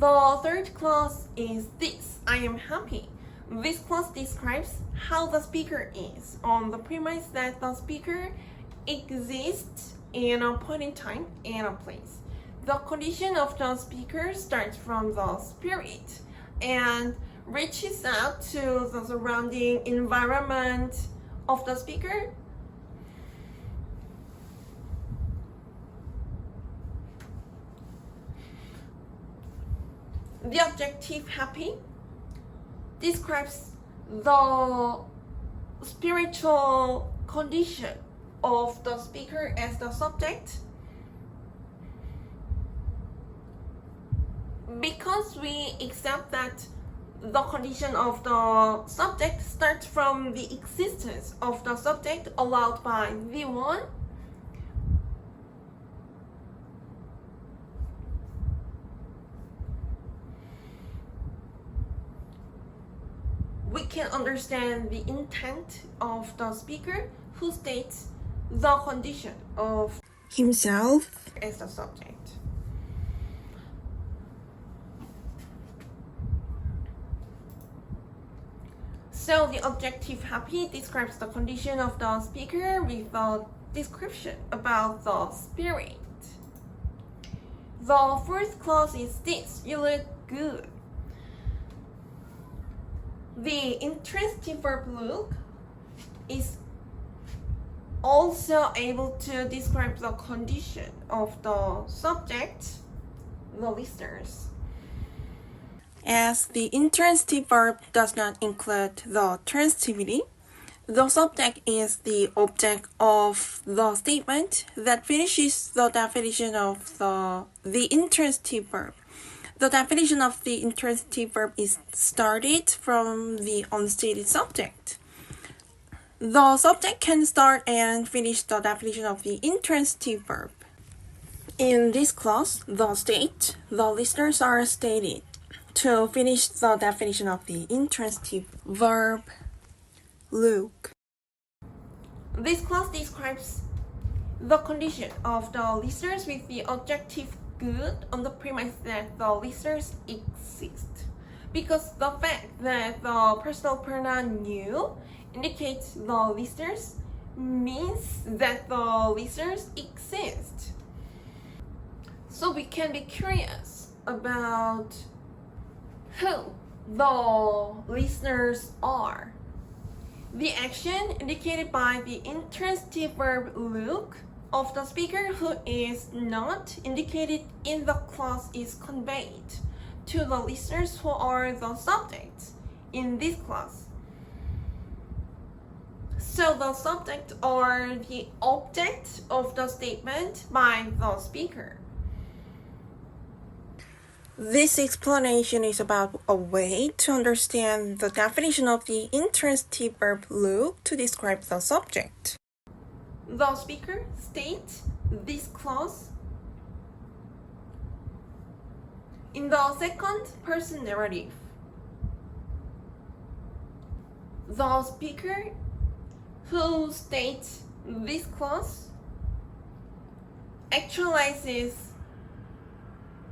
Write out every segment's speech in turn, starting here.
The third clause is this: I am happy. This clause describes how the speaker is on the premise that the speaker exists in a point in time and a place. The condition of the speaker starts from the spirit and reaches out to the surrounding environment of the speaker. The adjective happy describes the spiritual condition of the speaker as the subject. Because we accept that the condition of the subject starts from the existence of the subject allowed by V1, we can understand the intent of the speaker who states the condition of himself as the subject. So the adjective happy describes the condition of the speaker with a description about the spirit. The fourth clause is this: you look good. The intransitive verb look is also able to describe the condition of the subject, the listeners. As the intransitive verb does not include the transitivity, the subject is the object of the statement that finishes the definition of the intransitive verb. The definition of the intransitive verb is started from the unstated subject. The subject can start and finish the definition of the intransitive verb. In this clause, the state, the listeners are stated to finish the definition of the intransitive verb look. This clause describes the condition of the listeners with the adjective good on the premise that the listeners exist. Because the fact that the personal pronoun you indicates the listeners means that the listeners exist. So we can be curious about who the listeners are. The action indicated by the intransitive verb look of the speaker who is not indicated in the clause is conveyed to the listeners who are the subjects in this clause. So the subject or the object of the statement by the speaker. This explanation is about a way to understand the definition of the intransitive verb look to describe the subject. The speaker states this clause in the second person narrative. The speaker who states this clause actualizes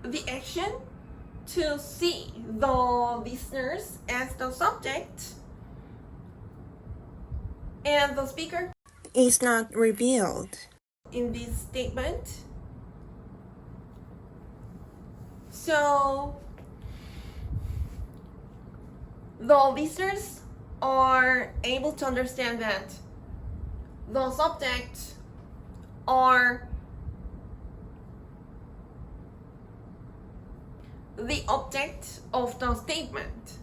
the action to see the listeners as the subject, and the speaker is not revealed in this statement. So the listeners are able to understand that the subject are the object of the statement.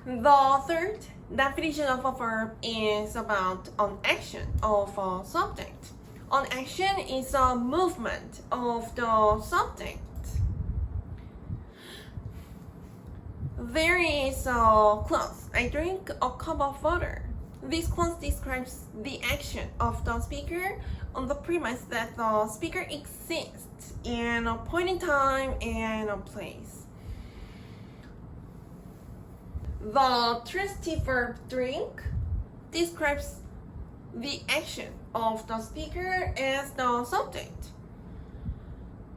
The third definition of a verb is about an action of a subject. An action is a movement of the subject. There is a clause: I drink a cup of water. This clause describes the action of the speaker on the premise that the speaker exists in a point in time and a place. The transitive verb drink describes the action of the speaker as the subject.